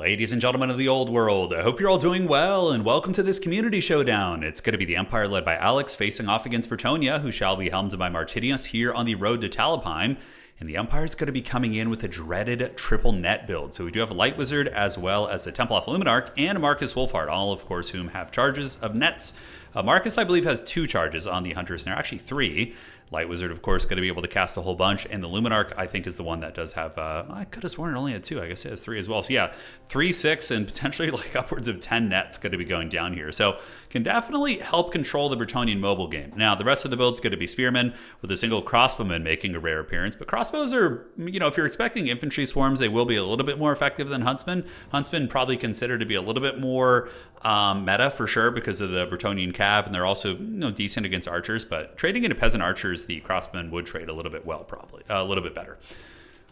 Ladies and gentlemen of the old world, I hope you're all doing well, and welcome to this community showdown. It's going to be the Empire led by Alex facing off against Bretonnia, who shall be helmed by Martinius here on the road to Talabheim. And the Empire is going to be coming in with a dreaded triple net build. So we do have a Light Wizard as well as a Temple of LUMINARK and Marcus Wolfheart, all of course whom have charges of nets. Marcus, I believe, has 2 charges on the Hunters, and there are actually 3. Light Wizard, of course, going to be able to cast a whole bunch, and the LUMINARK, I think, is the one that does have, I could have sworn it only had 2, I guess it has 3 as well. So yeah, 3, 6, and potentially like upwards of 10 nets going to be going down here. So can definitely help control the Bretonnian mobile game. Now, the rest of the build's going to be Spearmen, with a single Crossbowman making a rare appearance, but crossbows are, if you're expecting infantry swarms, they will be a little bit more effective than Huntsmen. Huntsmen probably considered to be a little bit more meta for sure because of the Bretonnian cav, and they're also decent against archers, but trading into peasant archers, the crossmen would trade a little bit well, probably a little bit better.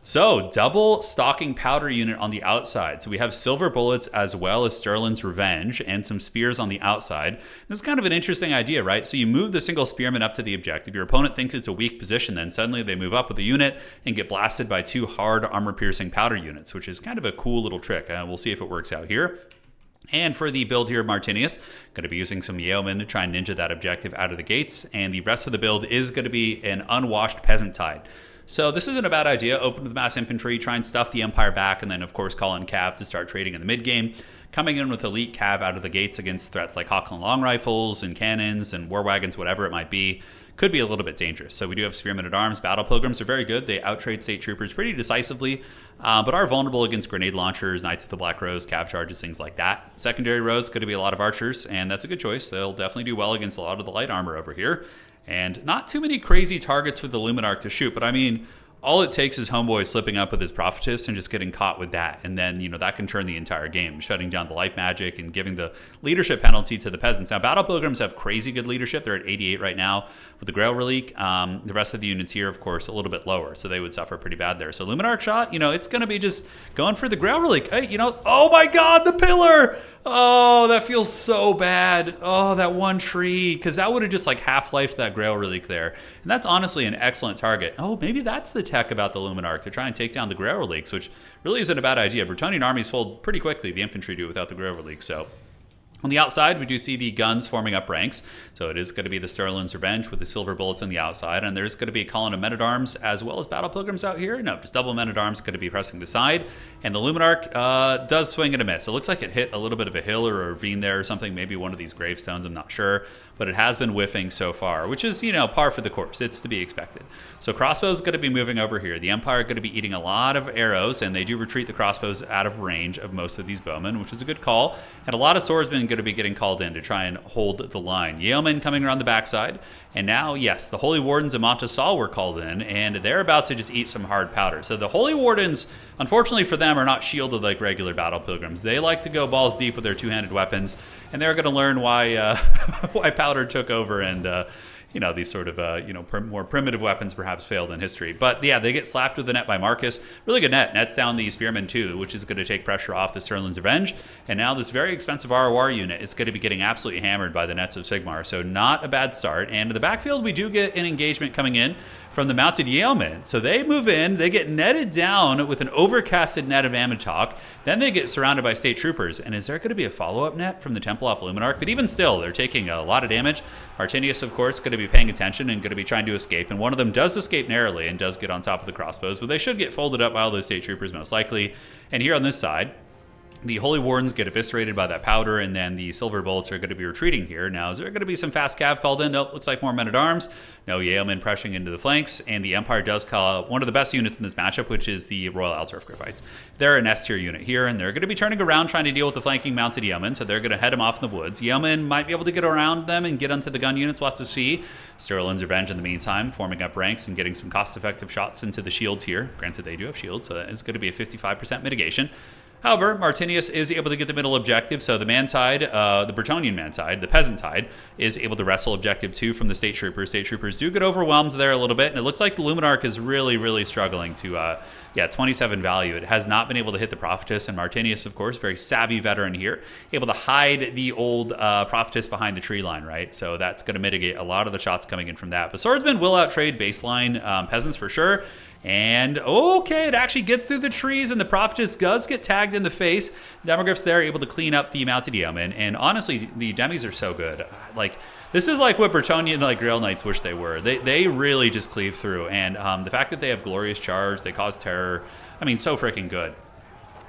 So double stalking powder unit on the outside. So we have silver bullets as well as Sterling's Revenge and some spears on the outside. This is kind of an interesting idea, right? So you move the single spearman up to the objective. Your opponent thinks it's a weak position, then suddenly they move up with a unit and get blasted by 2 hard armor-piercing powder units, which is kind of a cool little trick. We'll see if it works out here. And for the build here, Martinius, going to be using some yeomen to try and ninja that objective out of the gates. And the rest of the build is going to be an unwashed peasant tide. So this isn't a bad idea. Open with mass infantry, try and stuff the Empire back, and then, of course, call in cav to start trading in the mid-game. Coming in with elite cav out of the gates against threats like Hochland long rifles and cannons and war wagons, whatever it might be, could be a little bit dangerous. So we do have Spearmen at Arms. Battle Pilgrims are very good. They outtrade State Troopers pretty decisively, but are vulnerable against grenade launchers, Knights of the Black Rose, cav charges, things like that. Secondary rows going to be a lot of archers, and that's a good choice. They'll definitely do well against a lot of the light armor over here. And not too many crazy targets for the LUMINARK to shoot, but I mean, all it takes is Homeboy slipping up with his Prophetess and just getting caught with that. And then, that can turn the entire game, shutting down the life magic and giving the leadership penalty to the peasants. Now, Battle Pilgrims have crazy good leadership. They're at 88 right now with the Grail Relique. The rest of the units here, of course, a little bit lower. So they would suffer pretty bad there. So LUMINARK shot, it's going to be just going for the Grail Relique. Hey, oh my God, the pillar! Oh, that feels so bad. Oh, that one tree. Because that would have just like half-lifed that Grail Relique there. And that's honestly an excellent target. Oh, maybe that's the tech about the LUMINARK to try and take down the Grail Reliques, which really isn't a bad idea. Bretonnian armies fold pretty quickly. The infantry do without the Grail Relique, so... On the outside, we do see the guns forming up ranks. So it is going to be the Sterling's Revenge with the silver bullets on the outside. And there's going to be a column of men-at-arms as well as battle pilgrims out here. No, just double men-at-arms going to be pressing the side. And the LUMINARK does swing and a miss. It looks like it hit a little bit of a hill or a ravine there or something. Maybe one of these gravestones, I'm not sure. But it has been whiffing so far, which is, par for the course. It's to be expected. So crossbows going to be moving over here. The Empire going to be eating a lot of arrows, and they do retreat the crossbows out of range of most of these bowmen, which is a good call. And a lot of swordsmen going to be getting called in to try and hold the line. Yeomen coming around the backside. And now, yes, the Holy Wardens of Montasol were called in, and they're about to just eat some hard powder. So the Holy Wardens, unfortunately for them, are not shielded like regular battle pilgrims. They like to go balls deep with their two-handed weapons, and they're going to learn why why powder took over and these sort of, more primitive weapons perhaps failed in history. But yeah, they get slapped with the net by Marcus. Really good net. Nets down the Spearmen too, which is going to take pressure off the Sterling's Revenge. And now this very expensive ROR unit is going to be getting absolutely hammered by the nets of Sigmar. So not a bad start. And in the backfield, we do get an engagement coming in from the mounted yeomen. So they move in, they get netted down with an overcasted net of Amatok, then they get surrounded by state troopers. And is there going to be a follow-up net from the Temple of LUMINARK? But even still, they're taking a lot of damage. Martinius, of course, going to be paying attention and going to be trying to escape. And one of them does escape narrowly and does get on top of the crossbows, but they should get folded up by all those state troopers most likely. And here on this side, the Holy Wardens get eviscerated by that powder, and then the silver bullets are going to be retreating here. Now, is there going to be some fast cav called in? Nope, looks like more men-at-arms. No yeomen pressing into the flanks, and the Empire does call out one of the best units in this matchup, which is the Royal Altorf Griffites. They're an S-tier unit here, and they're going to be turning around trying to deal with the flanking mounted yeomen, so they're going to head them off in the woods. Yeomen might be able to get around them and get onto the gun units. We'll have to see. Sterling's Revenge, in the meantime, forming up ranks and getting some cost-effective shots into the shields here. Granted, they do have shields, so it's going to be a 55% mitigation. However, Martinius is able to get the middle objective, so the man-tide, the Bretonnian man-tide, the peasant tide, is able to wrestle objective 2 from the state troopers. State troopers do get overwhelmed there a little bit, and it looks like the LUMINARK is really, really struggling to, 27 value. It has not been able to hit the Prophetess, and Martinius, of course, very savvy veteran here, able to hide the old Prophetess behind the tree line, right? So that's going to mitigate a lot of the shots coming in from that. But swordsmen will outtrade baseline peasants for sure. And okay, it actually gets through the trees, and the Prophetess does get tagged in the face. Demogryphs there able to clean up the mounted yeoman, and honestly, the demis are so good. Like, this is like what Bretonnia and like Grail Knights wish they were. They really just cleave through, and the fact that they have glorious charge, they cause terror. I mean, so freaking good.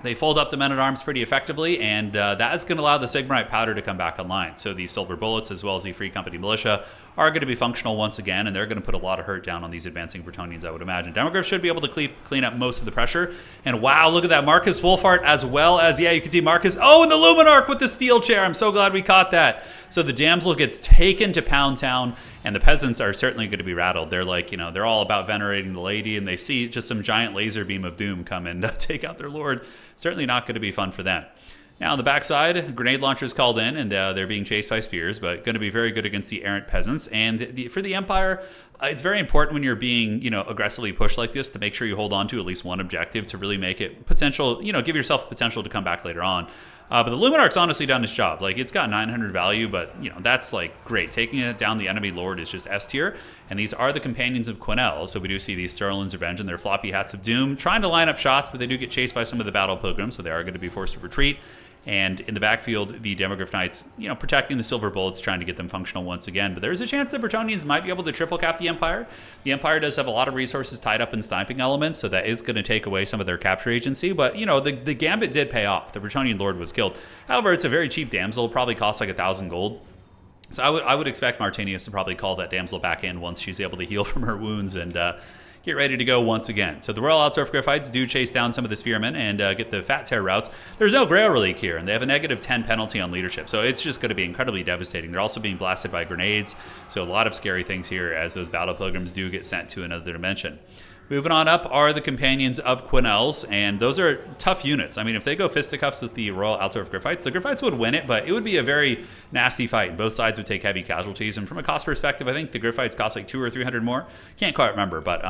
They fold up the men-at-arms pretty effectively, and that is going to allow the Sigmarite powder to come back online. So the Silver Bullets, as well as the Free Company Militia, are going to be functional once again, and they're going to put a lot of hurt down on these advancing Bretonians, I would imagine. Demogryphs should be able to clean up most of the pressure. And wow, look at that. Marcus Wolfhart, as well as, yeah, you can see Marcus. Oh, and the Luminark with the steel chair. I'm so glad we caught that. So the Damsel gets taken to Pound Town, and the peasants are certainly going to be rattled. They're like, you know, they're all about venerating the lady, and they see just some giant laser beam of doom come and take out their lord. Certainly not going to be fun for them. Now on the backside, grenade launchers called in, and they're being chased by spears, but going to be very good against the errant peasants. And for the Empire, it's very important when you're being, you know, aggressively pushed like this to make sure you hold on to at least one objective to really make it potential, you know, give yourself potential to come back later on. But the Luminark's honestly done its job. Like, it's got 900 value, but, you know, that's, like, great. Taking it down the enemy lord is just S tier. And these are the companions of Quenelle. So we do see these Sterling's Revenge and their floppy hats of doom trying to line up shots, but they do get chased by some of the battle pilgrims, so they are going to be forced to retreat. And in the backfield, the Demogryph Knights, you know, protecting the Silver Bullets, trying to get them functional once again. But there's a chance that Bretonians might be able to triple cap the Empire. The Empire does have a lot of resources tied up in sniping elements, so that is going to take away some of their capture agency. But, you know, the gambit did pay off. The Bretonian Lord was killed. However, it's a very cheap damsel. It probably costs like 1,000 gold. So I would expect Martinius to probably call that damsel back in once she's able to heal from her wounds and get ready to go once again. So the Royal Altdorf Griffites do chase down some of the spearmen and get the Fat Tear routes. There's no Grail Relic here, and they have a negative 10 penalty on leadership. So it's just going to be incredibly devastating. They're also being blasted by grenades. So a lot of scary things here as those battle pilgrims do get sent to another dimension. Moving on up are the Companions of Quenelles, and those are tough units. I mean, if they go fisticuffs with the Royal Altdorf Griffites, the Griffites would win it, but it would be a very nasty fight, and both sides would take heavy casualties. And from a cost perspective, I think the Griffites cost like 200 or 300 more. Can't quite remember, but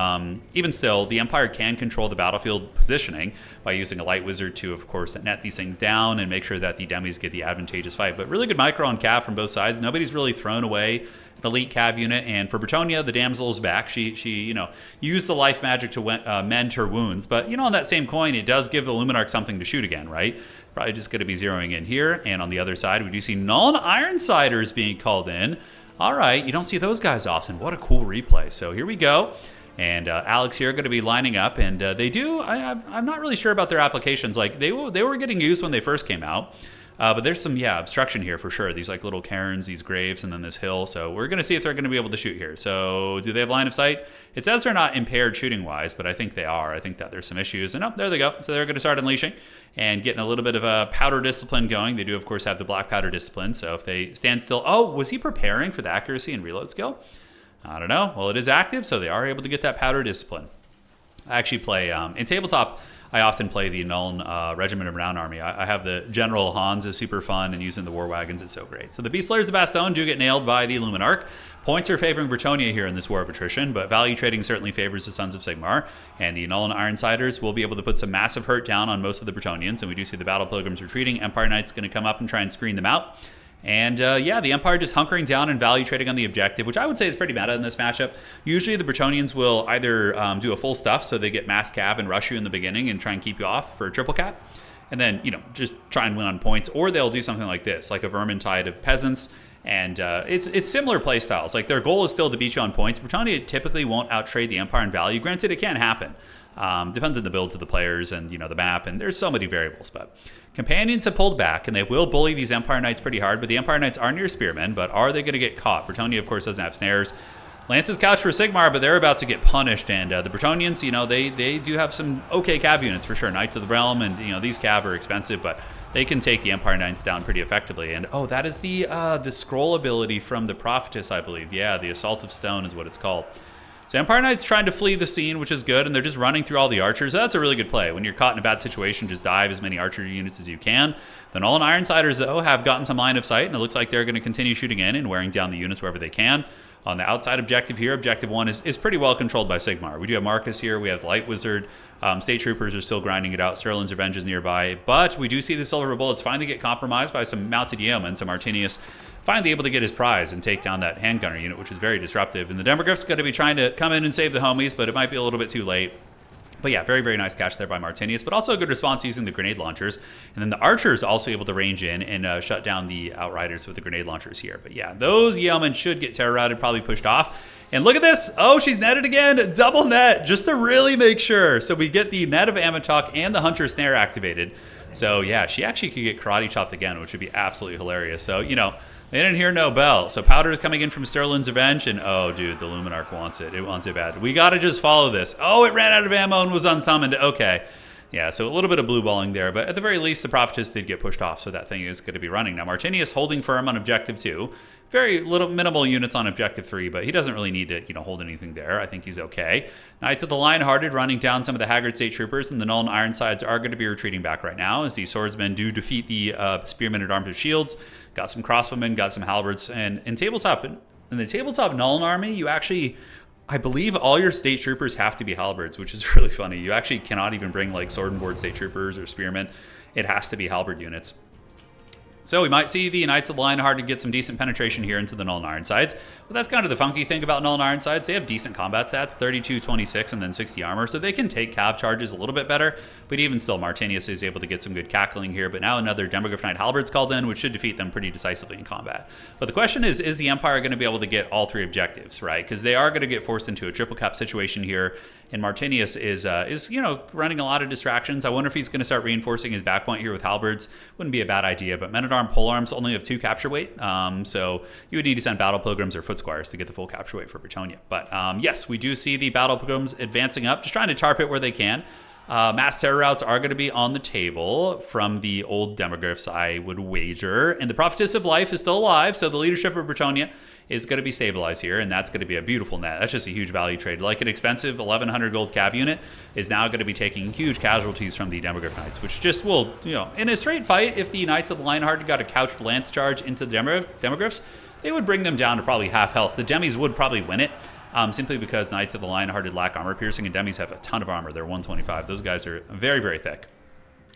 even still, the Empire can control the battlefield positioning by using a Light Wizard to, of course, net these things down and make sure that the demis get the advantageous fight. But really good micro and cav from both sides. Nobody's really thrown away an elite cav unit, and for Bretonnia, the damsel is back. She you know, used the life magic to mend her wounds, but you know, on that same coin, it does give the Luminark something to shoot again, right? Probably just going to be zeroing in here. And on the other side, we do see Null Ironsiders being called in. All right, you don't see those guys often. What a cool replay. So here we go. And Alex here going to be lining up, and they do. I'm not really sure about their applications. Like they were getting used when they first came out. But there's some, obstruction here for sure. These like little cairns, these graves, and then this hill. So we're going to see if they're going to be able to shoot here. So do they have line of sight? It says they're not impaired shooting-wise, but I think they are. I think that there's some issues. And there they go. So they're going to start unleashing and getting a little bit of a powder discipline going. They do, of course, have the black powder discipline. So if they stand still... Oh, was he preparing for the accuracy and reload skill? I don't know. Well, it is active, so they are able to get that powder discipline. I actually play... in tabletop... I often play the Nuln Regiment of Renown Army. I have the General Hans is super fun, and using the war wagons is so great. So the Beast Slayers of Bastogne do get nailed by the Luminark. Points are favoring Bretonnia here in this war of attrition, but value trading certainly favors the Sons of Sigmar. And the Nuln Ironsiders will be able to put some massive hurt down on most of the Bretonians, and we do see the Battle Pilgrims retreating. Empire Knight's going to come up and try and screen them out. And the Empire just hunkering down and value trading on the objective, which I would say is pretty meta in this matchup. Usually the Bretonians will either do a full stuff, so they get mass cav and rush you in the beginning and try and keep you off for a triple cap, and then, just try and win on points. Or they'll do something like this, like a Vermintide of Peasants, and it's similar play styles. Like, their goal is still to beat you on points. Bretonnia typically won't outtrade the Empire in value. Granted, it can happen. Depends on the builds of the players and, the map, and there's so many variables, but... Companions have pulled back, and they will bully these Empire Knights pretty hard, but the Empire Knights are near spearmen, but are they going to get caught? Bretonnia, of course, doesn't have snares. Lance's couch for Sigmar, but they're about to get punished, and the Bretonians, they do have some okay cav units for sure. Knights of the Realm, and, these cav are expensive, but they can take the Empire Knights down pretty effectively. And, oh, that is the scroll ability from the Prophetess, I believe. Yeah, the Assault of Stone is what it's called. So Empire Knight's trying to flee the scene, which is good, and they're just running through all the archers. So that's a really good play. When you're caught in a bad situation, just dive as many archer units as you can. The Null Ironsiders, though, have gotten some line of sight, and it looks like they're going to continue shooting in and wearing down the units wherever they can. On the outside objective here, Objective 1 is pretty well controlled by Sigmar. We do have Marcus here. We have Light Wizard. State Troopers are still grinding it out. Sterling's Revenge is nearby. But we do see the Silver Bullets finally get compromised by some mounted yeomen. So Martinius finally able to get his prize and take down that handgunner unit, which is very disruptive. And the Demogryph's going to be trying to come in and save the homies, but it might be a little bit too late. But yeah, very, very nice catch there by Martinius, but also a good response using the grenade launchers. And then the archers also able to range in and shut down the outriders with the grenade launchers here. But yeah, those yeomen should get terror routed, probably pushed off. And look at this. Oh, she's netted again. Double net, just to really make sure. So we get the net of Amatok and the Hunter Snare activated. So yeah, she actually could get karate chopped again, which would be absolutely hilarious. So, you know, they didn't hear no bell. So Powder is coming in from Sterling's Revenge, and oh, dude, the Luminark wants it. It wants it bad. We got to just follow this. Oh, it ran out of ammo and was unsummoned. Okay. Yeah, so a little bit of blue balling there, but at the very least, the Prophetess did get pushed off, so that thing is going to be running. Now, Martinius holding firm on Objective 2. Very little minimal units on Objective 3, but he doesn't really need to, hold anything there. I think he's okay. Knights of the Lionhearted running down some of the Haggard State Troopers, and the Null and Ironsides are going to be retreating back right now as the Swordsmen do defeat the Spearmen at Arms with Shields. Got some Crossbowmen, got some Halberds, and in tabletop, in the tabletop Nuln army, you actually, I believe all your state troopers have to be halberds, which is really funny. You actually cannot even bring like sword and board state troopers or spearmen. It has to be halberd units. So we might see the Knights of the Lionhearted get some decent penetration here into the Null and Ironsides. But that's kind of the funky thing about Null and Ironsides. They have decent combat stats, 32, 26, and then 60 armor, so they can take cav charges a little bit better. But even still, Martinius is able to get some good cackling here. But now another Demogryph Knight Halberd's called in, which should defeat them pretty decisively in combat. But the question is the Empire going to be able to get all three objectives, right? Because they are going to get forced into a triple cap situation here. And Martinius is running a lot of distractions. I wonder if he's going to start reinforcing his back point here with halberds. Wouldn't be a bad idea, but men-at-arm polearms only have 2 capture weight, so you would need to send battle pilgrims or foot squires to get the full capture weight for Bretonnia. But yes, we do see the battle pilgrims advancing up, just trying to tarp it where they can. Mass terror routes are going to be on the table from the old Demogryphs, I would wager. And the Prophetess of Life is still alive, so the leadership of Bretonnia is going to be stabilized here, and that's going to be a beautiful net. That's just a huge value trade. Like an expensive 1,100 gold cav unit is now going to be taking huge casualties from the Demogryph Knights, which just will, in a straight fight, if the Knights of the Lionhearted got a couched lance charge into the Demogryphs, they would bring them down to probably half health. The Demis would probably win it, simply because Knights of the Lionhearted lack armor piercing, and Demis have a ton of armor. They're 125. Those guys are very, very thick.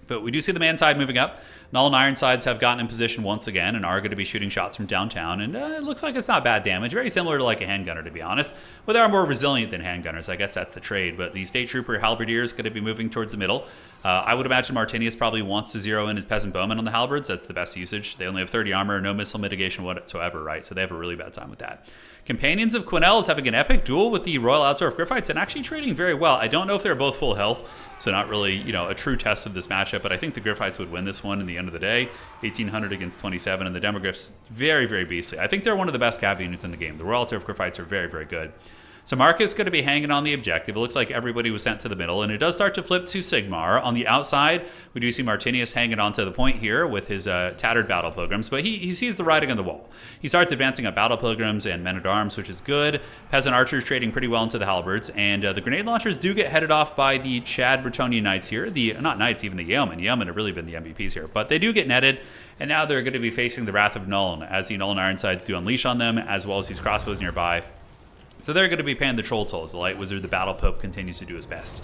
But we do see the Man-Tide moving up. Null and Ironsides have gotten in position once again and are going to be shooting shots from downtown. And it looks like it's not bad damage. Very similar to like a handgunner, to be honest. But they are more resilient than handgunners. I guess that's the trade. But the State Trooper Halberdier is going to be moving towards the middle. I would imagine Martinius probably wants to zero in his Peasant Bowmen on the Halberds. That's the best usage. They only have 30 armor, no missile mitigation whatsoever, right? So they have a really bad time with that. Companions of Quinnell is having an epic duel with the Royal Outdorf Griffites and actually trading very well. I don't know if they're both full health, so not really, a true test of this matchup, but I think the Griffites would win this one in the end of the day. 1,800 against 27, and the Demogryphs, very, very beastly. I think they're one of the best cav units in the game. The Royal Outdorf Griffites are very, very good. So Marcus going to be hanging on the objective. It looks like everybody was sent to the middle, and it does start to flip to Sigmar. On the outside, we do see Martinius hanging onto the point here with his tattered battle pilgrims, but he sees the writing on the wall. He starts advancing up battle pilgrims and men-at-arms, which is good. Peasant archers trading pretty well into the halberds, and the grenade launchers do get headed off by the Chad Bretonnia Knights here. Not Knights, even the Yeomen. Yeomen have really been the MVPs here, but they do get netted, and now they're going to be facing the Wrath of Nuln as the Null and Ironsides do unleash on them, as well as these crossbows nearby. So they're going to be paying the troll tolls. The Light Wizard, the Battle Pope, continues to do his best.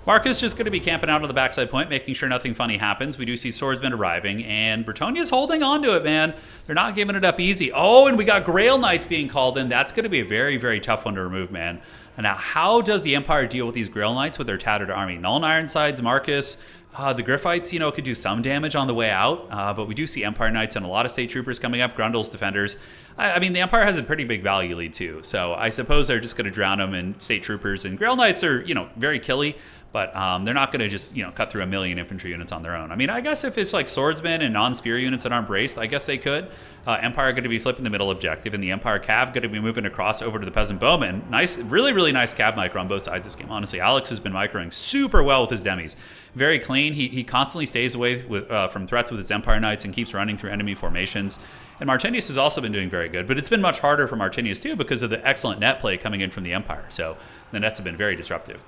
Marcus just going to be camping out on the backside point, making sure nothing funny happens. We do see swordsmen arriving, and Bretonnia's holding on to it, man. They're not giving it up easy. Oh, and we got Grail Knights being called in. That's going to be a very, very tough one to remove, man. And now, how does the Empire deal with these Grail Knights with their tattered army? Null and Ironsides, Marcus, the Griffites, could do some damage on the way out, but we do see Empire Knights and a lot of State Troopers coming up, Grundle's Defenders. I mean, the Empire has a pretty big value lead, too, so I suppose they're just going to drown them in State Troopers, and Grail Knights are, very killy, but they're not going to just, cut through 1 million infantry units on their own. I mean, I guess if it's like swordsmen and non-spear units that aren't braced, I guess they could. Empire going to be flipping the middle objective, and the Empire Cav going to be moving across over to the Peasant Bowmen. Nice, really, really nice Cav micro on both sides this game. Honestly, Alex has been microing super well with his demis. Very clean. He constantly stays away from threats with his Empire Knights and keeps running through enemy formations. And Martinius has also been doing very good, but it's been much harder for Martinius too because of the excellent net play coming in from the Empire. So the nets have been very disruptive.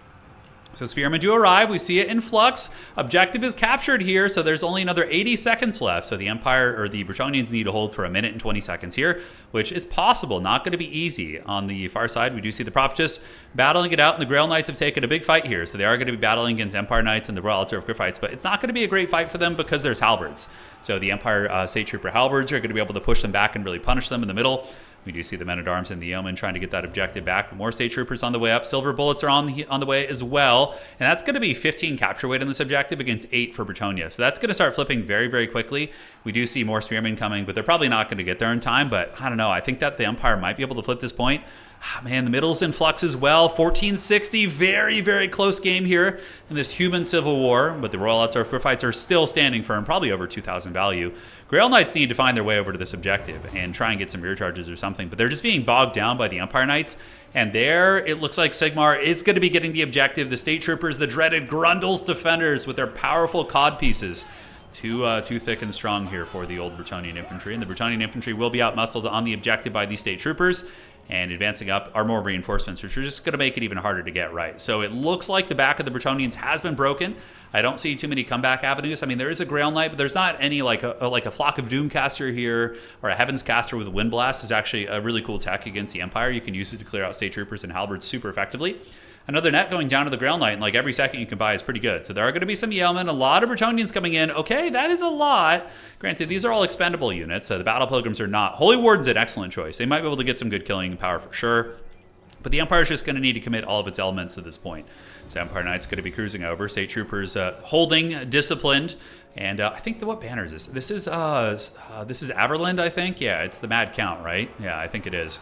So Spearmen do arrive. We see it in flux. Objective is captured here, so there's only another 80 seconds left. So the Empire, or the Bretonnians, need to hold for 1 minute and 20 seconds here, which is possible. Not going to be easy. On the far side, we do see the Prophetess battling it out, and the Grail Knights have taken a big fight here. So they are going to be battling against Empire Knights and the Royal Outdorf Griffites, but it's not going to be a great fight for them because there's halberds. So the Empire State Trooper halberds are going to be able to push them back and really punish them in the middle. We do see the Men-at-Arms and the Yeoman trying to get that objective back. More State Troopers on the way up. Silver Bullets are on the way as well. And that's going to be 15 capture weight on this objective against 8 for Bretonnia. So that's going to start flipping very, very quickly. We do see more Spearmen coming, but they're probably not going to get there in time. But I don't know. I think that the Empire might be able to flip this point. Man, the middle's in flux as well. 1460, very, very close game here in this human civil war. But the Royal Outdoor Fights are still standing firm, probably over 2,000 value. Grail Knights need to find their way over to this objective and try and get some rear charges or something. But they're just being bogged down by the Empire Knights. And there, it looks like Sigmar is going to be getting the objective. The State Troopers, the dreaded Grundle's Defenders with their powerful cod pieces. Too thick and strong here for the old Bretonnian Infantry. And the Bretonnian Infantry will be outmuscled on the objective by the State Troopers. And advancing up are more reinforcements, which are just going to make it even harder to get right. So it looks like the back of the Bretonnians has been broken. I don't see too many comeback avenues. I mean, there is a Grail Knight, but there's not any like a Flock of Doom caster here or a Heaven's caster with Wind Blast is actually a really cool tech against the Empire. You can use it to clear out State Troopers and Halberds super effectively. Another net going down to the Grail Knight, and like every second you can buy is pretty good. So there are going to be some Yeomen, a lot of Bretonnians coming in. Okay, that is a lot. Granted, these are all expendable units. The Battle Pilgrims are not. Holy Warden's an excellent choice. They might be able to get some good killing power for sure. But the Empire's just going to need to commit all of its elements at this point. So Empire Knight's going to be cruising over. State Troopers holding, disciplined. And I think what banner is this? This is Averland, I think. Yeah, it's the Mad Count, right? Yeah, I think it is.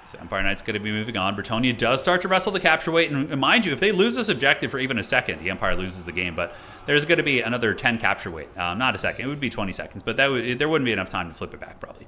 So Empire Knight's going to be moving on. Bretonnia does start to wrestle the capture weight. And mind you, if they lose this objective for even a second, the Empire loses the game. But there's going to be another 10 capture weight. Not a second. It would be 20 seconds. But there wouldn't be enough time to flip it back, probably.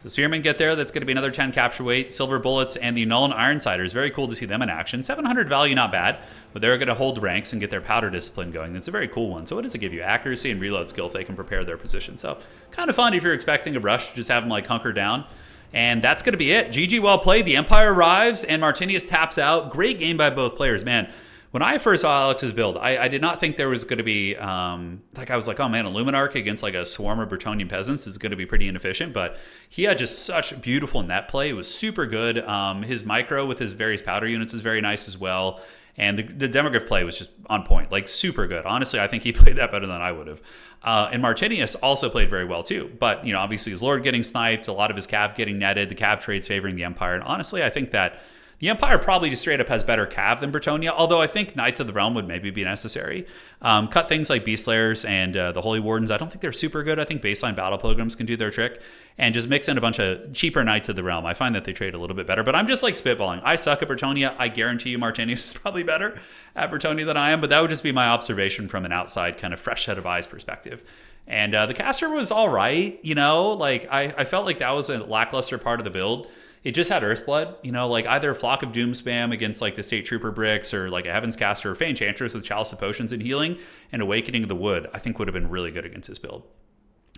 The Spearmen get there. That's going to be another 10 capture weight. Silver Bullets and the Null and Ironsiders. Very cool to see them in action. 700 value, not bad. But they're going to hold ranks and get their powder discipline going. It's a very cool one. So what does it give you? Accuracy and reload skill if they can prepare their position. So kind of fun if you're expecting a rush. Just have them like hunker down. And that's going to be it. GG, well played. The Empire arrives and Martinius taps out. Great game by both players. Man, when I first saw Alex's build, I did not think there was going to be, I was like, oh man, a LUMINARK against like a swarm of Bretonnian peasants is going to be pretty inefficient. But he had just such beautiful net play. It was super good. His micro with his various powder units is very nice as well. And the demograph play was just on point, like super good. Honestly, I think he played that better than I would have. And Martinius also played very well too. But, you know, obviously his Lord getting sniped, a lot of his cav getting netted, the cav trades favoring the Empire. And honestly, I think that the Empire probably just straight up has better cav than Bretonnia, although I think Knights of the Realm would maybe be necessary. Cut things like Beast Slayers and the Holy Wardens. I don't think they're super good. I think baseline Battle Pilgrims can do their trick. And just mix in a bunch of cheaper Knights of the Realm. I find that they trade a little bit better. But I'm just like spitballing. I suck at Bretonnia. I guarantee you Martinius is probably better at Bretonnia than I am. But that would just be my observation from an outside kind of fresh set of eyes perspective. And the caster was all right. You know, like I felt like that was a lackluster part of the build. It just had Earthblood, you know, like either Flock of Doom spam against like the State Trooper bricks or like a Heaven's Caster or Fey Enchantress with Chalice of Potions and Healing and Awakening of the Wood, I think would have been really good against this build.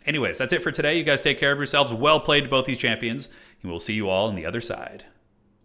Anyways, that's it for today. You guys take care of yourselves. Well played to both these champions, and we'll see you all on the other side.